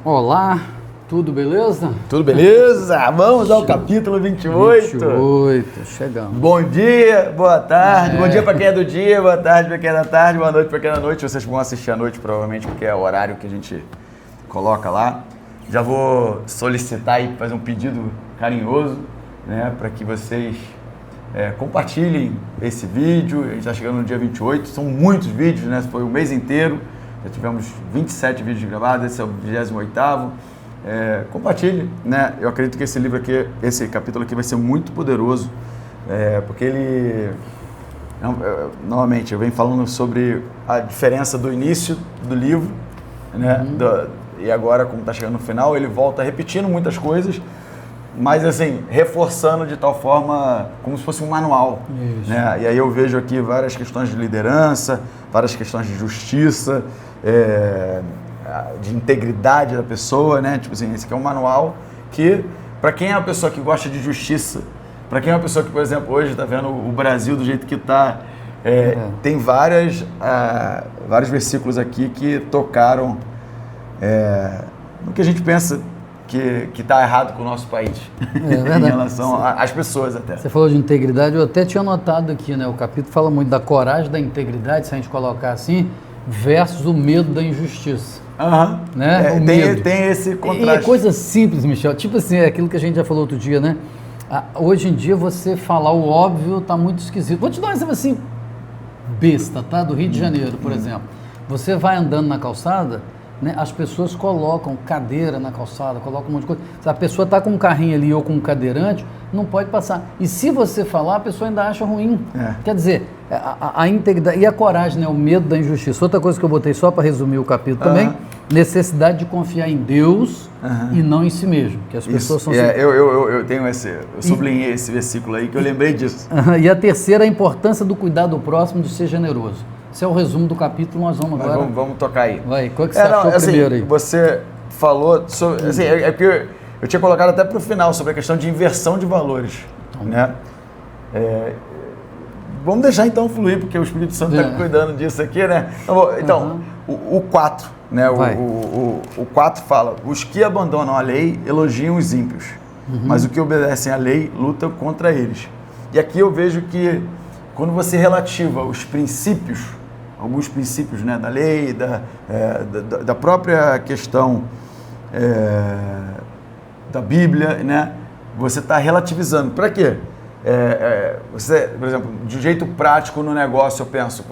Olá, tudo beleza? Tudo beleza? Vamos ao capítulo 28. 28, chegamos. Bom dia, boa tarde. Bom dia para quem é do dia, boa tarde para quem é da tarde, boa noite para quem é da noite. Vocês vão assistir à noite provavelmente, porque é o horário que a gente coloca lá. Já vou solicitar e fazer um pedido carinhoso, né, para que vocês compartilhem esse vídeo. A gente está chegando no dia 28, são muitos vídeos, né? Foi o mês inteiro, já tivemos 27 vídeos gravados, esse é o 28º. Compartilhe, né? Eu acredito que esse livro aqui, esse capítulo aqui vai ser muito poderoso, porque ele, novamente, eu venho falando sobre a diferença do início do livro, né? E agora, como está chegando no final, ele volta repetindo muitas coisas, mas assim, reforçando de tal forma como se fosse um manual. Né? E aí eu vejo aqui várias questões de liderança, várias questões de justiça, de integridade da pessoa, né? Tipo assim, esse aqui é um manual que, para quem é uma pessoa que gosta de justiça, para quem é uma pessoa que, por exemplo, hoje está vendo o Brasil do jeito que está, tem vários versículos aqui que tocaram no que a gente pensa que está errado com o nosso país, em relação às pessoas até. Você falou de integridade, eu até tinha notado aqui, né? O capítulo fala muito da coragem da integridade, se a gente colocar assim, versus o medo da injustiça. Né? Tem esse contraste. E é coisa simples, Michel, tipo assim, é aquilo que a gente já falou outro dia, né? Hoje em dia você falar o óbvio tá muito esquisito. Vou te dar um exemplo assim, besta, tá? Do Rio de Janeiro, por exemplo. Você vai andando na calçada, né, as pessoas colocam cadeira na calçada, colocam um monte de coisa. Se a pessoa está com um carrinho ali ou com um cadeirante, não pode passar. E se você falar, a pessoa ainda acha ruim. Quer dizer, a integridade e a coragem, né, o medo da injustiça. Outra coisa que eu botei só para resumir o capítulo também, necessidade de confiar em Deus e não em si mesmo. Que as pessoas são... Eu tenho eu sublinhei esse versículo aí que eu lembrei disso. E a terceira, a importância do cuidado do próximo, de ser generoso. Esse é o resumo do capítulo, nós vamos agora... Vamos tocar aí. Vai, qual que você achou primeiro aí? Você falou sobre... Assim, porque eu tinha colocado até para o final, sobre a questão de inversão de valores. Né? Vamos deixar então fluir, porque o Espírito Santo está cuidando disso aqui, né? Então, o 4, né? O 4 fala, os que abandonam a lei elogiam os ímpios, mas os que obedecem à lei lutam contra eles. E aqui eu vejo que quando você relativa os princípios, alguns princípios, né, da lei, da própria questão da Bíblia, né, você está relativizando. Para quê? Você, por exemplo, de um jeito prático no negócio, eu penso,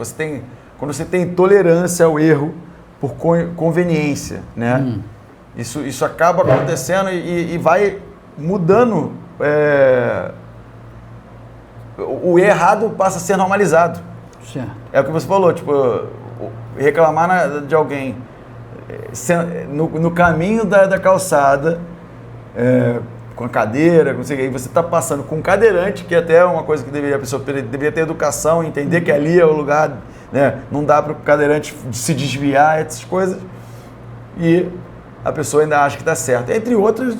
quando você tem tolerância ao erro por conveniência, né, isso acaba acontecendo e vai mudando. O errado passa a ser normalizado. Certo. É o que você falou, tipo, reclamar de alguém no caminho da calçada, com a cadeira, não sei o que, aí você está passando com um cadeirante, que até é uma coisa que a pessoa deveria ter educação, entender que ali é o lugar, né? Não dá para o cadeirante se desviar, essas coisas, e a pessoa ainda acha que está certo. Entre outras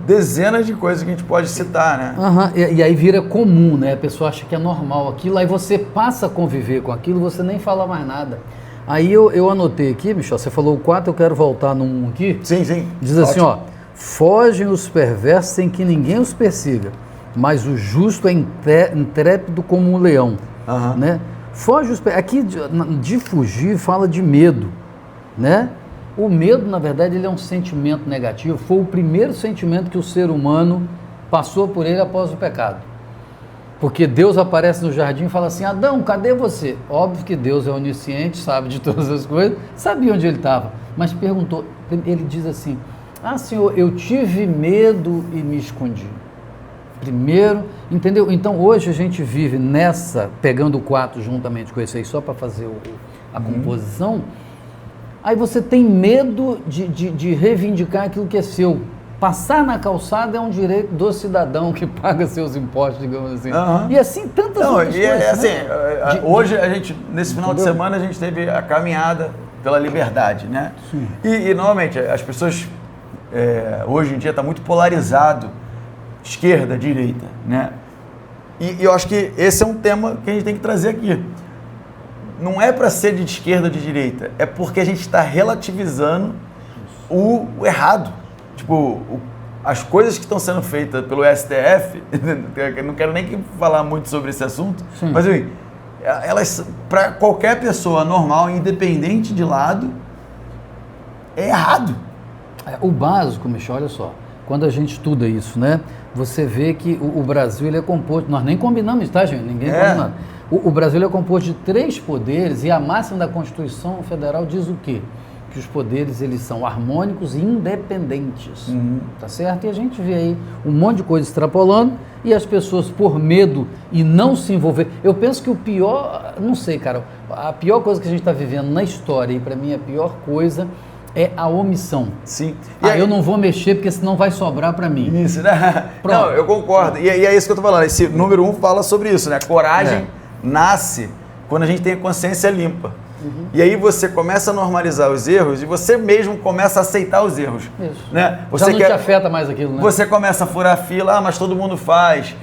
dezenas de coisas que a gente pode citar, né? E aí vira comum, né? A pessoa acha que é normal aquilo, aí você passa a conviver com aquilo, você nem fala mais nada. Aí eu anotei aqui, Michel, você falou o 4, eu quero voltar num aqui. Sim. Diz assim, ó, fogem os perversos sem que ninguém os persiga, mas o justo é intrépido como um leão, né? Foge os aqui de fugir fala de medo, né? O medo, na verdade, ele é um sentimento negativo. Foi o primeiro sentimento que o ser humano passou por ele após o pecado. Porque Deus aparece no jardim e fala assim, Adão, cadê você? Óbvio que Deus é onisciente, sabe de todas as coisas, sabia onde ele estava, mas perguntou, ele diz assim, Senhor, eu tive medo e me escondi. Primeiro, entendeu? Então, hoje a gente vive nessa, pegando o 4 juntamente com esse aí, só para fazer a composição. Aí você tem medo de reivindicar aquilo que é seu. Passar na calçada é um direito do cidadão que paga seus impostos, digamos assim. E assim, tantas outras coisas. Assim, hoje, a gente, nesse final de semana, a gente teve a caminhada pela liberdade, né? E normalmente, as pessoas, hoje em dia, está muito polarizado, esquerda, direita, né? E eu acho que esse é um tema que a gente tem que trazer aqui. Não é para ser de esquerda ou de direita, é porque a gente está relativizando o errado. Tipo, as coisas que estão sendo feitas pelo STF, eu não quero nem falar muito sobre esse assunto, sim, mas enfim, elas, para qualquer pessoa normal, independente de lado, é errado. O básico, Michel, olha só, quando a gente estuda isso, né, você vê que o Brasil ele é composto, nós nem combinamos isso, tá, gente? Ninguém combina. O Brasil é composto de 3 poderes e a máxima da Constituição Federal diz o quê? Que os poderes eles são harmônicos e independentes, tá certo? E a gente vê aí um monte de coisa extrapolando e as pessoas por medo e não se envolver. Eu penso que o pior, não sei, cara, a pior coisa que a gente está vivendo na história e para mim a pior coisa é a omissão. Sim. Eu não vou mexer porque senão vai sobrar para mim. Isso, né? Pronto. Não, eu concordo. E é isso que eu tô falando. Esse número 1 fala sobre isso, né? Coragem nasce quando a gente tem a consciência limpa. E aí você começa a normalizar os erros e você mesmo começa a aceitar os erros. Isso. Né? Você já não te afeta mais aquilo, né? Você começa a furar a fila, mas todo mundo faz.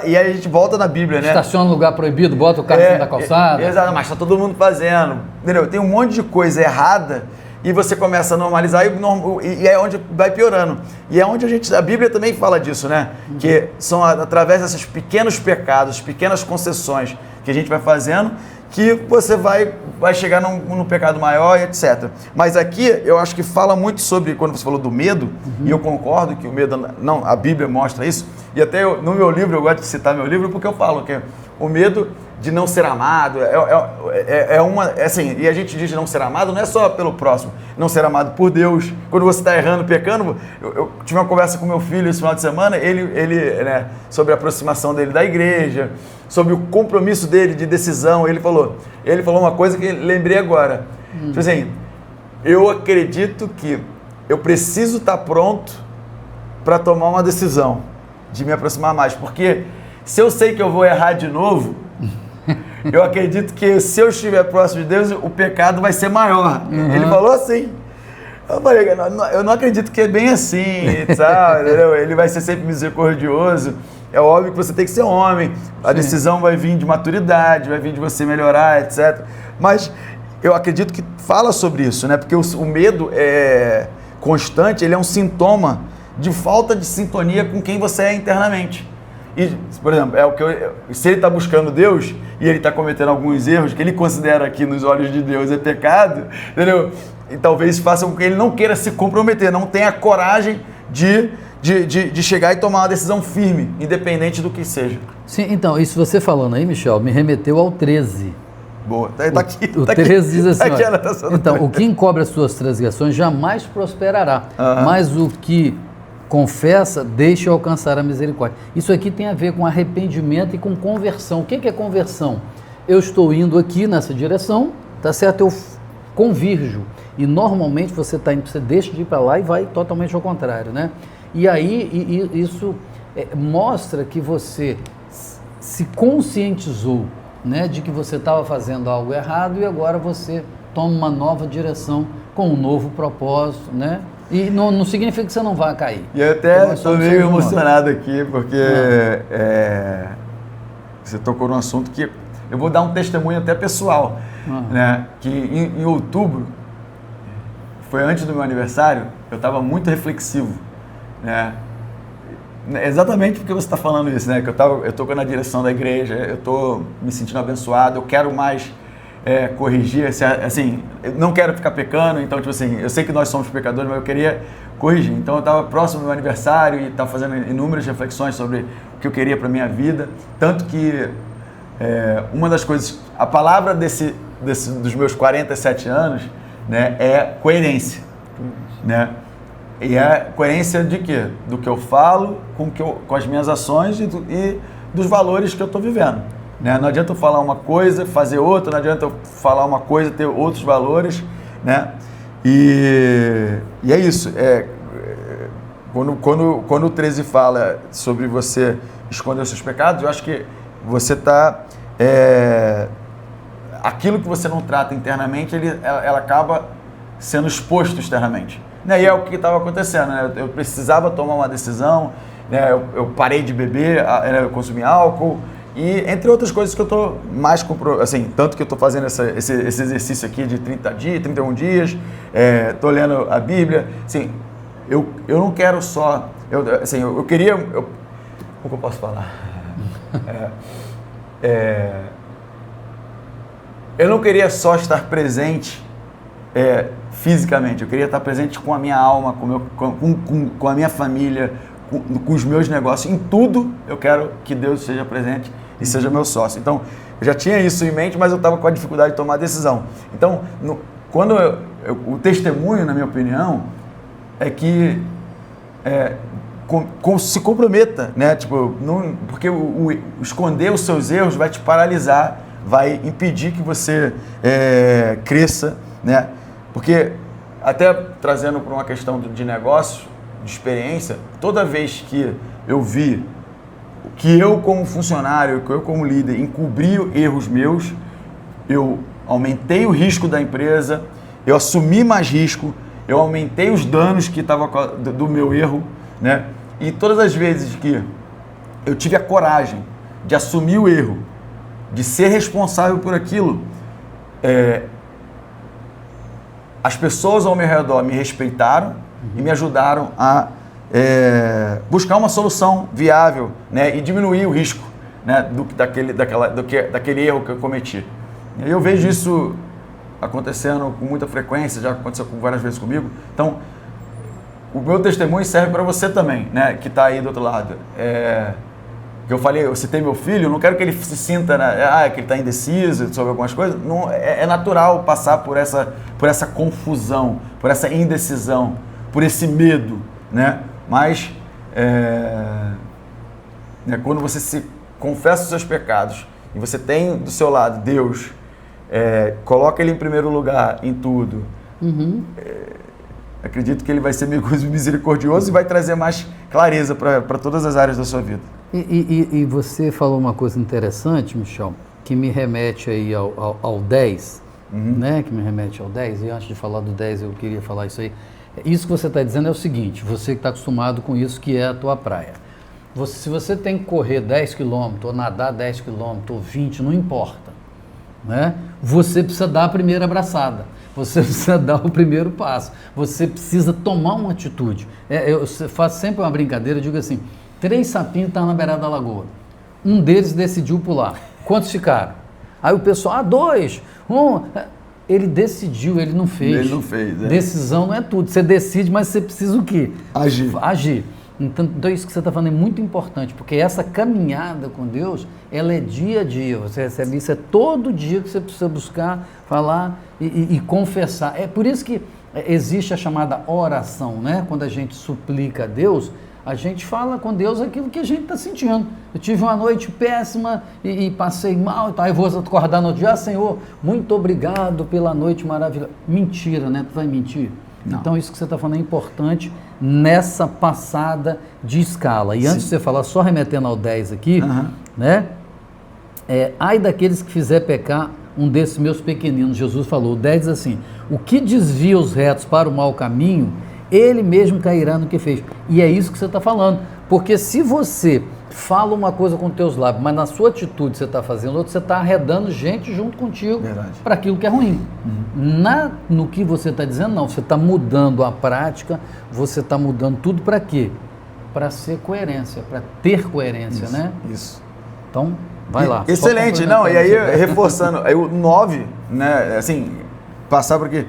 E aí a gente volta na Bíblia, né? Estaciona no lugar proibido, bota o carro dentro da calçada. Exato, mas está todo mundo fazendo. Entendeu? Tem um monte de coisa errada e você começa a normalizar e é onde vai piorando. E é onde a Bíblia também fala disso, né? Que são através desses pequenos pecados, pequenas concessões que a gente vai fazendo, que você vai chegar num pecado maior e etc. Mas aqui eu acho que fala muito sobre, quando você falou do medo, e eu concordo que o medo, não, a Bíblia mostra isso, e até no meu livro, eu gosto de citar meu livro, porque eu falo que o medo de não ser amado, assim, e a gente diz não ser amado não é só pelo próximo, não ser amado por Deus. Quando você está errando, pecando, eu tive uma conversa com meu filho esse final de semana, ele né, sobre a aproximação dele da igreja, sobre o compromisso dele de decisão, ele falou uma coisa que eu lembrei agora, tipo assim, eu acredito que eu preciso estar pronto para tomar uma decisão de me aproximar mais, porque se eu sei que eu vou errar de novo, eu acredito que se eu estiver próximo de Deus, o pecado vai ser maior. Ele falou assim. Eu falei, eu não acredito que é bem assim, sabe? Ele vai ser sempre misericordioso. É óbvio que você tem que ser homem. A decisão vai vir de maturidade, vai vir de você melhorar, etc. Mas eu acredito que fala sobre isso, né? Porque o medo constante, ele é um sintoma de falta de sintonia com quem você é internamente. E, por exemplo, se ele está buscando Deus e ele está cometendo alguns erros que ele considera que nos olhos de Deus é pecado, entendeu? E talvez faça com que ele não queira se comprometer, não tenha coragem de chegar e tomar uma decisão firme, independente do que seja. Sim, então, isso você falando aí, Michel, me remeteu ao 13. Boa, tá aqui. O 13 diz assim, então, o que encobre as suas transgressões jamais prosperará, mas o que confessa, deixa alcançar a misericórdia. Isso aqui tem a ver com arrependimento e com conversão. O que é conversão? Eu estou indo aqui nessa direção, tá certo? Eu convirjo. E normalmente você está indo, você deixa de ir para lá e vai totalmente ao contrário, né? E aí isso mostra que você se conscientizou, né, de que você estava fazendo algo errado e agora você toma uma nova direção com um novo propósito, né? E não significa que você não vai cair. E eu até estou meio emocionado aqui, porque você tocou num assunto que eu vou dar um testemunho até pessoal, né? Que em outubro, foi antes do meu aniversário, eu estava muito reflexivo, né? Exatamente porque você está falando isso, né? Que eu estou na direção da igreja, eu estou me sentindo abençoado, eu quero mais corrigir, assim, eu não quero ficar pecando, então, tipo assim, eu sei que nós somos pecadores, mas eu queria corrigir. Então, eu estava próximo do meu aniversário e estava fazendo inúmeras reflexões sobre o que eu queria para a minha vida, tanto que uma das coisas, a palavra dos meus 47 anos, né, é coerência, né? E é coerência de quê? Do que eu falo com as minhas ações e dos valores que eu estou vivendo. Né? Não adianta eu falar uma coisa, fazer outra, não adianta eu falar uma coisa, ter outros valores, né? E é isso. Quando o 13 fala sobre você esconder os seus pecados, eu acho que você está... aquilo que você não trata internamente, ela acaba sendo exposto externamente. Né? E é o que estava acontecendo, né? Eu precisava tomar uma decisão, né? Eu parei de beber, eu consumi álcool, E entre outras coisas que eu estou mais assim, tanto que eu estou fazendo esse exercício aqui de 30 dias, 31 dias, estou lendo a Bíblia, assim, eu não quero só, eu queria, como que eu posso falar? Eu não queria só estar presente fisicamente, eu queria estar presente com a minha alma, com a minha família, com os meus negócios, em tudo eu quero que Deus seja presente e seja meu sócio. Então, eu já tinha isso em mente, mas eu estava com a dificuldade de tomar a decisão. Então, quando o testemunho, na minha opinião, é que se comprometa, né? Tipo, porque esconder os seus erros vai te paralisar, vai impedir que você cresça, né? Porque, até trazendo para uma questão de negócio, de experiência, toda vez que eu vi que eu como funcionário, que eu como líder encobri erros meus, eu aumentei o risco da empresa, eu assumi mais risco, eu aumentei os danos que estavam do meu erro, né? E todas as vezes que eu tive a coragem de assumir o erro, de ser responsável por aquilo, as pessoas ao meu redor me respeitaram e me ajudaram a buscar uma solução viável, né, e diminuir o risco, né, daquele erro que eu cometi. E eu vejo isso acontecendo com muita frequência, já aconteceu várias vezes comigo. Então, o meu testemunho serve para você também, né, que está aí do outro lado. Que eu falei, eu citei meu filho, eu não quero que ele se sinta, né, que ele está indeciso sobre algumas coisas. Não, é natural passar por essa confusão, por essa indecisão, por esse medo, né? Mas quando você se confessa os seus pecados e você tem do seu lado Deus, coloca Ele em primeiro lugar em tudo, acredito que Ele vai ser misericordioso e vai trazer mais clareza para todas as áreas da sua vida. E você falou uma coisa interessante, Michel, que me remete aí ao 10, né? Que me remete ao 10, e antes de falar do 10 eu queria falar isso aí. Isso que você está dizendo é o seguinte, você que está acostumado com isso, que é a tua praia. Se você tem que correr 10 quilômetros, ou nadar 10 quilômetros, ou 20, não importa, né? Você precisa dar a primeira abraçada, você precisa dar o primeiro passo, você precisa tomar uma atitude. Eu faço sempre uma brincadeira, eu digo assim, 3 sapinhos estavam na beirada da lagoa, um deles decidiu pular, quantos ficaram? Aí o pessoal, 2, 1... Ele decidiu, ele não fez. Ele não fez, Decisão não é tudo. Você decide, mas você precisa o quê? Agir. Então, isso que você está falando é muito importante, porque essa caminhada com Deus, ela é dia a dia. Você recebe isso, é todo dia que você precisa buscar, falar e confessar. É por isso que existe a chamada oração, né? Quando a gente suplica a Deus, a gente fala com Deus aquilo que a gente está sentindo. Eu tive uma noite péssima e passei mal, aí vou acordar no outro dia, Senhor, muito obrigado pela noite maravilhosa. Mentira, né? Tu vai mentir? Não. Então isso que você está falando é importante nessa passada de escala. E antes de você falar, só remetendo ao 10 aqui, né? Ai daqueles que fizer pecar um desses meus pequeninos, Jesus falou, o 10 diz assim, o que desvia os retos para o mau caminho, ele mesmo cairá no que fez. E é isso que você está falando. Porque se você fala uma coisa com os teus lábios, mas na sua atitude você está fazendo outra, você está arredando gente junto contigo para aquilo que é ruim. No que você está dizendo, não. Você está mudando a prática, você está mudando tudo para quê? Para ser coerência, para ter coerência, isso, né? Isso. Então, vai lá. Excelente. Não, e aí, reforçando, aí o 9, né, assim, passar por aqui.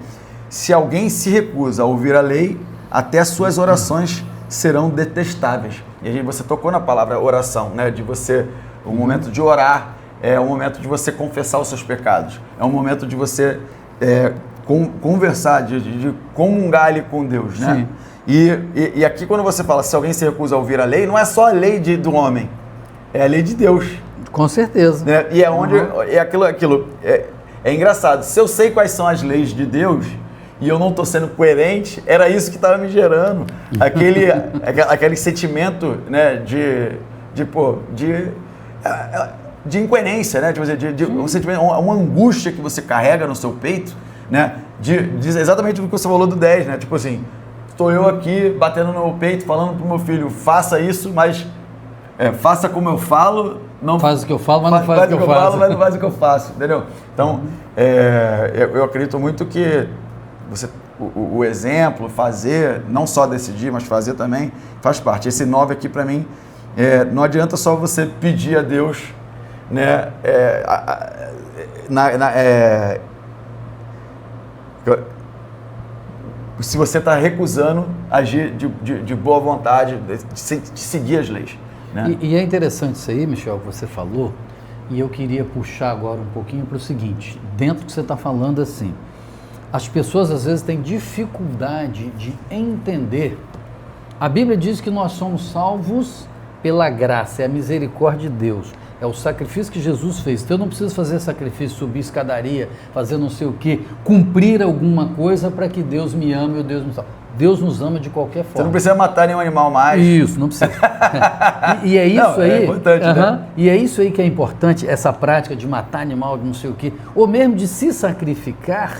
Se alguém se recusa a ouvir a lei, até as suas orações serão detestáveis. E aí você tocou na palavra oração, né? De você, o momento de orar é o momento de você confessar os seus pecados. É um momento de você conversar, de comungar ali com Deus, né? E aqui quando você fala, se alguém se recusa a ouvir a lei, não é só a lei do homem, é a lei de Deus. Com certeza. Né? E é onde é engraçado. Se eu sei quais são as leis de Deus e eu não estou sendo coerente, era isso que estava me gerando aquele sentimento, né, de incoerência, né, um sentimento, uma angústia que você carrega no seu peito, né, exatamente o que você falou do 10, né, tipo assim, estou eu aqui batendo no meu peito, falando para o meu filho, faça isso, mas faça como eu falo, não faz o que eu falo, mas não faz o que eu faço. Mas não faz o que eu faço, entendeu? Então, eu acredito muito que o exemplo, fazer, não só decidir, mas fazer também, faz parte. Esse 9 aqui, para mim, não adianta só você pedir a Deus, né? Se você está recusando agir de boa vontade, de seguir as leis. Né? E é interessante isso aí, Michel, que você falou, e eu queria puxar agora um pouquinho para o seguinte, dentro do que você está falando assim, as pessoas às vezes têm dificuldade de entender. A Bíblia diz que nós somos salvos pela graça, é a misericórdia de Deus. É o sacrifício que Jesus fez. Então eu não preciso fazer sacrifício, subir escadaria, fazer não sei o quê, cumprir alguma coisa para que Deus me ame ou Deus me salve. Deus nos ama de qualquer forma. Você não precisa matar nenhum animal mais. Isso, não precisa. E é isso não, aí. É importante, né? E é isso aí que é importante, essa prática de matar animal, de não sei o quê, ou mesmo de se sacrificar.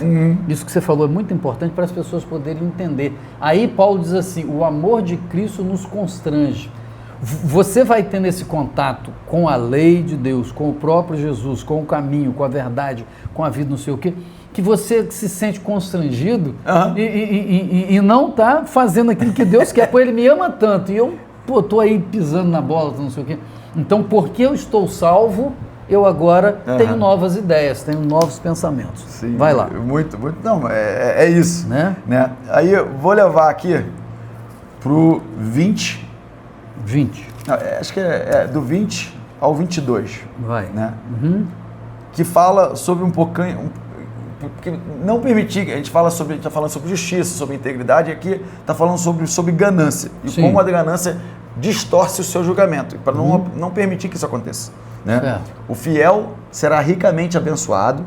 Isso que você falou é muito importante para as pessoas poderem entender. Aí Paulo diz assim: o amor de Cristo nos constrange. Você vai tendo esse contato com a lei de Deus, com o próprio Jesus, com o caminho, com a verdade, com a vida, não sei o quê, que você se sente constrangido e não está fazendo aquilo que Deus quer. Pô, ele me ama tanto e eu estou aí pisando na bola, não sei o quê. Então, porque eu estou salvo, eu agora tenho novas ideias, tenho novos pensamentos. Sim, vai lá. Muito. Não, é isso. Né? Aí eu vou levar aqui para o 20. Acho que é do 20 ao 22. Vai. Né? Que fala sobre um pouquinho... Porque não permitir, a gente está falando sobre justiça, sobre integridade, e aqui está falando sobre ganância. E como a ganância distorce o seu julgamento, para não permitir que isso aconteça. Né? O fiel será ricamente abençoado,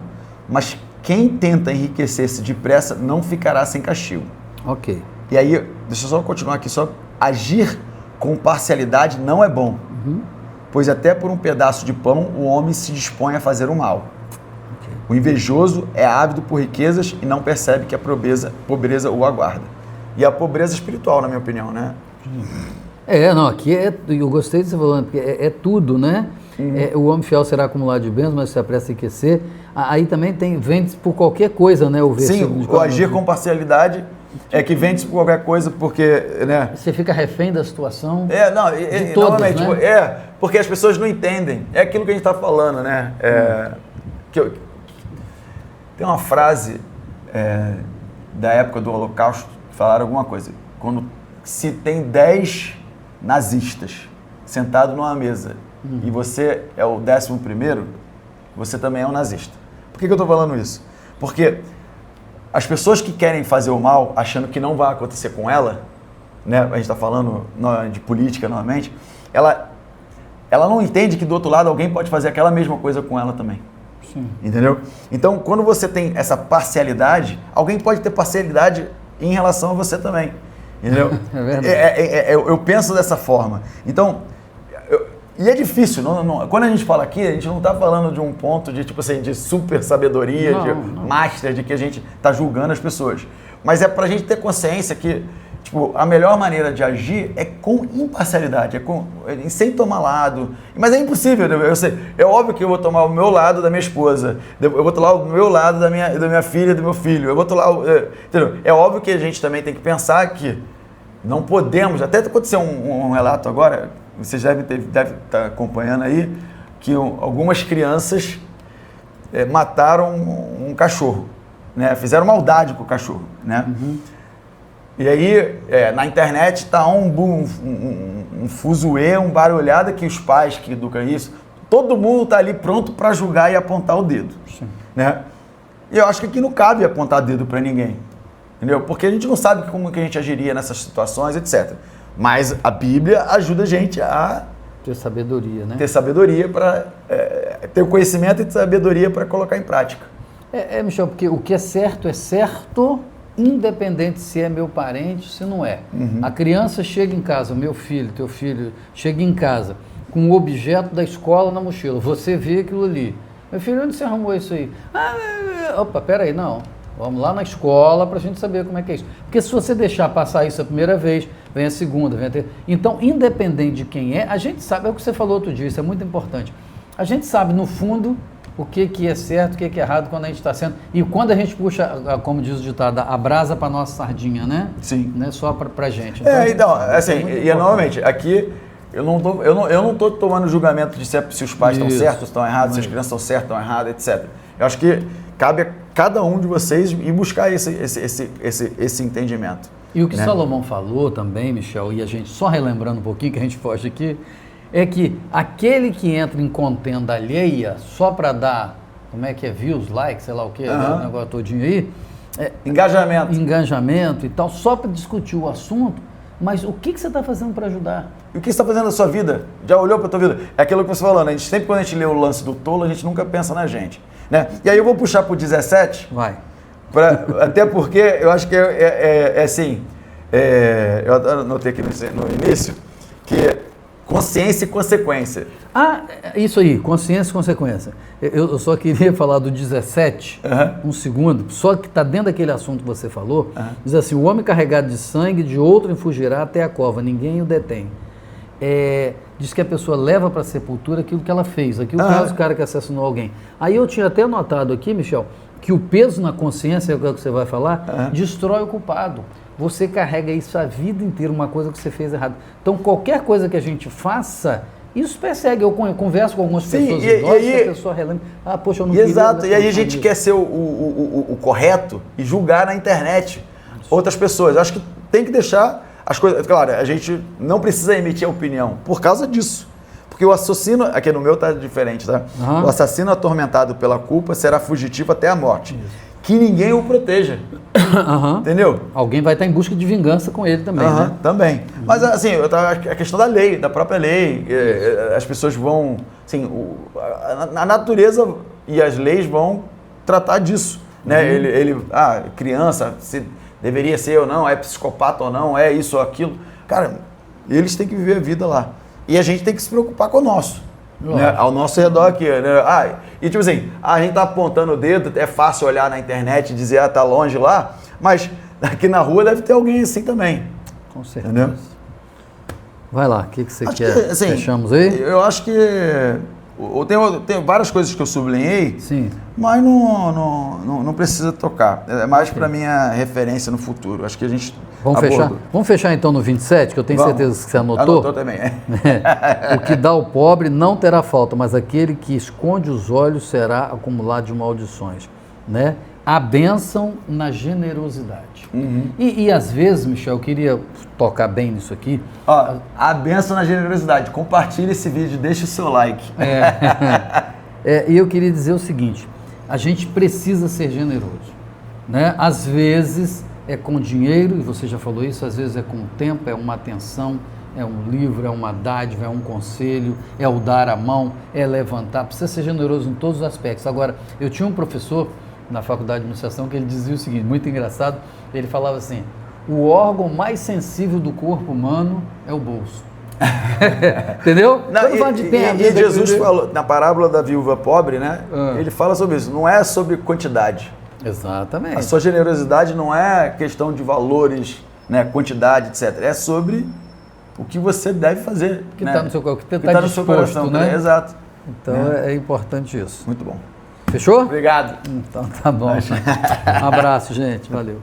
mas quem tenta enriquecer-se depressa não ficará sem castigo. Ok. E aí, deixa eu só continuar aqui, só agir com parcialidade não é bom, pois até por um pedaço de pão o homem se dispõe a fazer o mal. Okay. O invejoso é ávido por riquezas e não percebe que a pobreza o aguarda. E a pobreza espiritual, na minha opinião, né? Aqui eu gostei de você falando, porque é tudo, né? O homem fiel será acumulado de bens, mas se apressa a enriquecer. Aí também vende por qualquer coisa, né? Sim, o agir com parcialidade é que vende por qualquer coisa, porque, né? Você fica refém da situação. De todos, normalmente, né? Porque as pessoas não entendem. É aquilo que a gente está falando, né? Tem uma frase da época do Holocausto que falaram alguma coisa. Quando se tem 10 nazistas sentados numa mesa e você é o 11º, você também é um nazista. Por que eu estou falando isso? Porque as pessoas que querem fazer o mal, achando que não vai acontecer com ela, né? A gente está falando de política novamente, ela não entende que do outro lado alguém pode fazer aquela mesma coisa com ela também. Sim. Entendeu? Então, quando você tem essa parcialidade, alguém pode ter parcialidade em relação a você também. Entendeu? É verdade. Eu penso dessa forma. Então, e é difícil. Quando a gente fala aqui, a gente não está falando de um ponto de, tipo assim, de super sabedoria, master, de que a gente está julgando as pessoas. Mas é para a gente ter consciência que, tipo, a melhor maneira de agir é com imparcialidade, sem tomar lado. Mas é impossível, eu sei. É óbvio que eu vou tomar o meu lado da minha esposa, eu vou tomar o meu lado da minha filha, do meu filho, eu vou tomar... Entendeu? É óbvio que a gente também tem que pensar que não podemos... Até aconteceu um relato agora, vocês devem estar acompanhando aí, que algumas crianças mataram um cachorro, né? Fizeram maldade com o cachorro, né? E aí, na internet está um fuzuê, um barulhada que os pais que educam isso, todo mundo está ali pronto para julgar e apontar o dedo. Né? E eu acho que aqui não cabe apontar dedo para ninguém, entendeu? Porque a gente não sabe como que a gente agiria nessas situações, etc. Mas a Bíblia ajuda a gente a ter sabedoria, né? Ter sabedoria para ter o conhecimento e sabedoria para colocar em prática. Michel, porque o que é certo, independente se é meu parente, se não é. A criança chega em casa, meu filho, teu filho, chega em casa com o objeto da escola na mochila. Você vê aquilo ali. Meu filho, onde você arrumou isso aí? Opa, peraí, não. Vamos lá na escola para a gente saber como é que é isso. Porque se você deixar passar isso a primeira vez, vem a segunda, vem a terceira. Então, independente de quem é, a gente sabe, é o que você falou outro dia, isso é muito importante. A gente sabe, no fundo, o que é certo, o que é errado quando a gente está sendo... E quando a gente puxa, como diz o ditado, a brasa para nossa sardinha, né? Sim. Não é só para a gente. Então, assim, novamente, aqui... Eu não tô tomando julgamento de se os pais estão certos, estão errados, se as crianças estão certas, estão erradas, etc. Eu acho que cabe a cada um de vocês ir buscar esse entendimento. E o que Salomão falou também, Michel, e a gente só relembrando um pouquinho, que a gente foge aqui, é que aquele que entra em contenda alheia só para dar, como é que é, views, likes, sei lá o que, o negócio todinho aí. Engajamento e tal, só para discutir o assunto. Mas o que você está fazendo para ajudar? E o que você está fazendo na sua vida? Já olhou para a tua vida? É aquilo que você falou, né? Sempre quando a gente lê o lance do tolo, a gente nunca pensa na gente. Né? E aí eu vou puxar para o 17. Vai. Até porque eu acho que assim, eu anotei aqui no início, que é consciência e consequência. Isso aí, consciência e consequência. Eu só queria falar do 17, um segundo, só que está dentro daquele assunto que você falou, diz assim, o homem carregado de sangue de outro fugirá até a cova, ninguém o detém. Diz que a pessoa leva para a sepultura aquilo que ela fez, aquilo que o cara que assassinou alguém. Aí eu tinha até anotado aqui, Michel, que o peso na consciência, é o que você vai falar, destrói o culpado. Você carrega isso a vida inteira, uma coisa que você fez errado. Então, qualquer coisa que a gente faça, isso persegue. Eu converso com algumas pessoas idosas, e a pessoa relembra, poxa, eu não queria... Exato, e aí a gente quer ser o correto e julgar na internet outras pessoas. Acho que tem que deixar as coisas... Claro, a gente não precisa emitir a opinião por causa disso. Porque o assassino, aqui no meu tá diferente, tá? O assassino atormentado pela culpa será fugitivo até a morte. Isso. Que ninguém o proteja. Entendeu? Alguém vai estar em busca de vingança com ele também, né? Também. Mas, assim, a questão da lei, da própria lei, as pessoas vão... Assim, a natureza e as leis vão tratar disso. Né? Criança, se deveria ser ou não, é psicopata ou não, é isso ou aquilo. Cara, eles têm que viver a vida lá. E a gente tem que se preocupar com o nosso. Né? Ao nosso redor aqui. Né? E tipo assim, a gente tá apontando o dedo, é fácil olhar na internet e dizer, tá longe lá, mas aqui na rua deve ter alguém assim também. Com certeza. Entendeu? Vai lá, o que você quer? Assim, fechamos aí? Eu acho que tem várias coisas que eu sublinhei, sim, mas não precisa tocar. É mais para minha referência no futuro. Acho que a gente Vamos fechar então no 27, que eu tenho certeza que você anotou. Anotou também, O que dá ao pobre não terá falta, mas aquele que esconde os olhos será acumulado de maldições. Né? A bênção na generosidade. E às vezes, Michel, eu queria tocar bem nisso aqui. A bênção na generosidade. Compartilhe esse vídeo, deixe o seu like. E eu queria dizer o seguinte, a gente precisa ser generoso. Né? Às vezes é com dinheiro, e você já falou isso, às vezes é com o tempo, é uma atenção, é um livro, é uma dádiva, é um conselho, é o dar a mão, é levantar. Precisa ser generoso em todos os aspectos. Agora, eu tinha um professor na faculdade de administração que ele dizia o seguinte, muito engraçado, ele falava assim, o órgão mais sensível do corpo humano é o bolso. Entendeu? E Jesus falou, na parábola da viúva pobre, né? Ele fala sobre isso, não é sobre quantidade. Exatamente. A sua generosidade não é questão de valores, né, quantidade, etc. É sobre o que você deve fazer. Que está no seu coração, né? Exato. Então é importante isso. Muito bom. Fechou? Obrigado. Então tá bom. Um abraço, gente. Valeu.